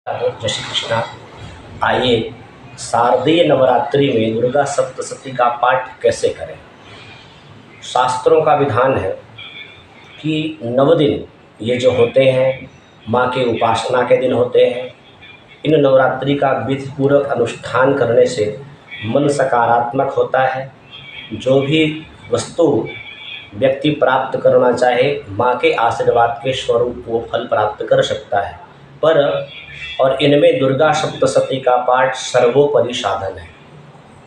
जय श्री कृष्णा। आइए शारदीय नवरात्रि में दुर्गा सप्तशती का पाठ कैसे करें। शास्त्रों का विधान है कि 9 दिन ये जो होते हैं माँ के उपासना के दिन होते हैं। इन नवरात्रि का विधिपूर्वक अनुष्ठान करने से मन सकारात्मक होता है। जो भी वस्तु व्यक्ति प्राप्त करना चाहे माँ के आशीर्वाद के स्वरूप वो फल प्राप्त कर सकता है। और इनमें दुर्गा सप्तशती का पाठ सर्वोपरि साधन है।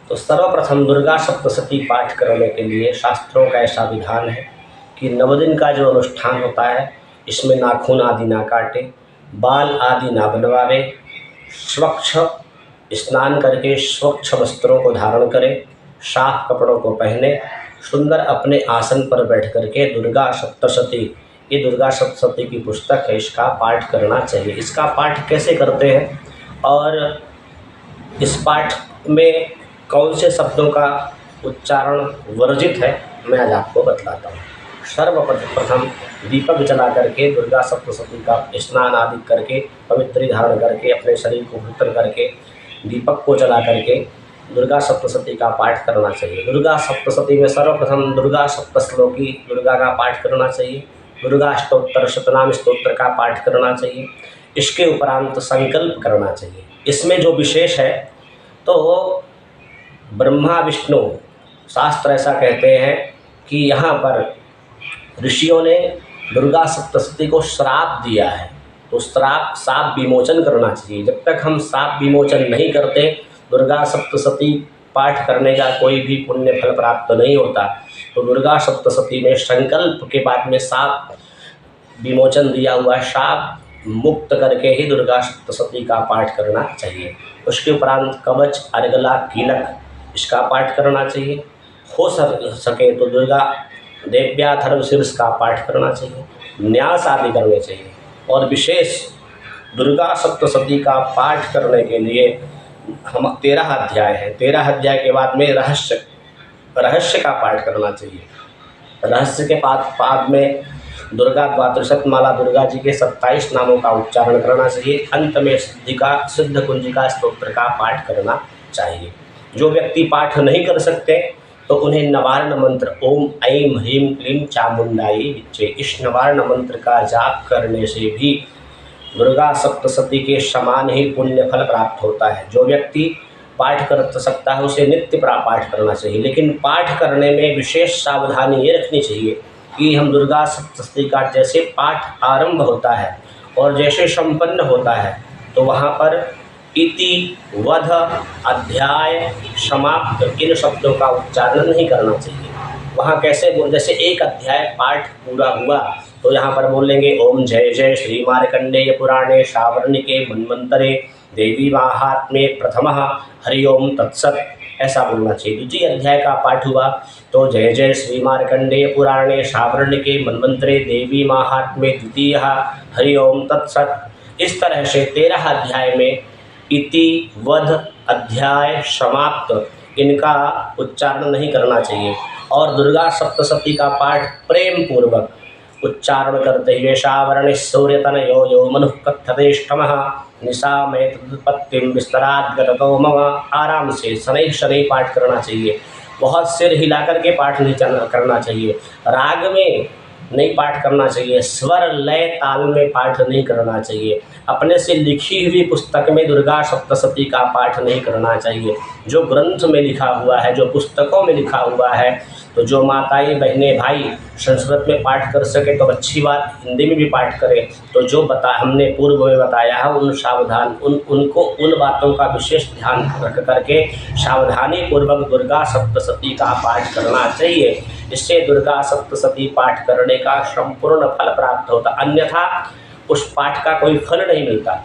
तो सर्वप्रथम दुर्गा सप्तशती पाठ करने के लिए शास्त्रों का ऐसा विधान है कि 9 दिन का जो अनुष्ठान होता है इसमें नाखून आदि ना काटे, बाल आदि ना बनवावे, स्वच्छ स्नान करके स्वच्छ वस्त्रों को धारण करें, साफ कपड़ों को पहने, सुंदर अपने आसन पर बैठ करके दुर्गा सप्तशती, ये दुर्गा सप्तशती की पुस्तक है, इसका पाठ करना चाहिए। इसका पाठ कैसे करते हैं और इस पाठ में कौन से शब्दों का उच्चारण वर्जित है मैं आज आपको बतलाता हूँ। सर्वप्रथम दीपक जला करके दुर्गा सप्तशती का स्नान आदि करके पवित्री धारण करके अपने शरीर को पवित्र करके दीपक को जला करके दुर्गा सप्तशती का पाठ करना चाहिए। दुर्गा सप्तशती में सर्वप्रथम दुर्गा सप्तश्लोकी दुर्गा का पाठ करना चाहिए। दुर्गा स्तोत्र शतनाम स्तोत्र का पाठ करना चाहिए। इसके उपरांत संकल्प करना चाहिए। इसमें जो विशेष है तो ब्रह्मा विष्णु शास्त्र ऐसा कहते हैं कि यहाँ पर ऋषियों ने दुर्गा सप्तशती को श्राप दिया है, तो शाप विमोचन करना चाहिए। जब तक हम शाप विमोचन नहीं करते दुर्गा सप्तशती पाठ करने का कोई भी पुण्य फल प्राप्त नहीं होता। तो दुर्गा सप्तशती में संकल्प के बाद में शाप विमोचन दिया हुआ है, शाप मुक्त करके ही दुर्गा सप्तशती का पाठ करना चाहिए। उसके उपरांत कवच, अर्गला, कीलक इसका पाठ करना चाहिए। हो सके तो दुर्गा देव्याधर्म शीर्ष का पाठ करना चाहिए, न्यास आदि करने चाहिए। और विशेष दुर्गा सप्तशती का पाठ करने के लिए हम 13 अध्याय है, 13 अध्याय के बाद में रहस्य का पाठ करना चाहिए। रहस्य के पाद में दुर्गा द्वादशत माला दुर्गा जी के 27 नामों का उच्चारण करना चाहिए। अंत में सिद्ध कुंजिका स्तोत्र का पाठ करना चाहिए। जो व्यक्ति पाठ नहीं कर सकते तो उन्हें नवारण मंत्र ओम ऐं ह्रीं क्लीं चामुंडाई विच्चे, इस नवारण मंत्र का जाप करने से भी दुर्गा सप्तशती के समान ही पुण्य फल प्राप्त होता है। जो व्यक्ति पाठ कर सकता है उसे नित्य पाठ करना चाहिए। लेकिन पाठ करने में विशेष सावधानी ये रखनी चाहिए कि हम दुर्गा सप्तशती का जैसे पाठ आरंभ होता है और जैसे संपन्न होता है तो वहाँ पर इति, वध, अध्याय, समाप्त इन शब्दों का उच्चारण नहीं करना चाहिए। वहाँ कैसे जैसे एक अध्याय पाठ पूरा हुआ तो यहाँ पर बोलेंगे ओम जय जय श्री मार्कंडेय पुराणे सावर्णिके मन्वंतरे देवी माहात्म्ये प्रथमः हरि ओम तत्सत, ऐसा बोलना चाहिए। द्वितीय अध्याय का पाठ हुआ तो जय जय श्री मार्कंडेय पुराणे सावर्णिके मन्वंतरे देवी माहात्म्ये द्वितीयः हरि ओम तत्सत। इस तरह से 13 अध्याय में इति, वध, अध्याय, समाप्त इनका उच्चारण नहीं करना चाहिए। और दुर्गा सप्तशती का पाठ प्रेम पूर्वक उच्चारण करते हुए सावरण सूर्यतनयो यो मनुः कथतेष्टमः निशामय तदुत्पत्तिं विस्तरात् गततो मम, आराम से शनैः शनैः पाठ करना चाहिए। बहुत सिर हिला करके पाठ नहीं करना चाहिए, राग में नहीं पाठ करना चाहिए, स्वर लय ताल में पाठ नहीं करना चाहिए। अपने से लिखी हुई पुस्तक में दुर्गा सप्तशती का पाठ नहीं करना चाहिए। जो ग्रंथ में लिखा हुआ है, जो पुस्तकों में लिखा हुआ है, तो जो माताएं बहनें भाई संस्कृत में पाठ कर सके तो अच्छी बात, हिंदी में भी पाठ करें। तो जो हमने पूर्व में बताया है उनको उन बातों का विशेष ध्यान रख करके सावधानी पूर्वक दुर्गा सप्तशती का पाठ करना चाहिए। इससे दुर्गा सप्तशती पाठ करने का संपूर्ण फल प्राप्त होता, अन्यथा उस पाठ का कोई फल नहीं मिलता।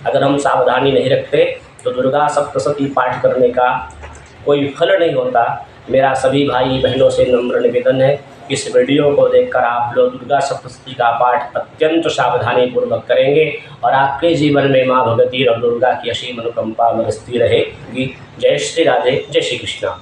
अगर हम सावधानी नहीं रखते तो दुर्गा सप्तशती पाठ करने का कोई फल नहीं होता। मेरा सभी भाई बहनों से नम्र निवेदन है, इस वीडियो को देखकर आप लोग दुर्गा सप्तशती का पाठ अत्यंत सावधानी पूर्वक करेंगे और आपके जीवन में माँ भगवती और दुर्गा की असीम अनुकंपा बरसती रहेगी। जय श्री राधे, जय श्री कृष्णा।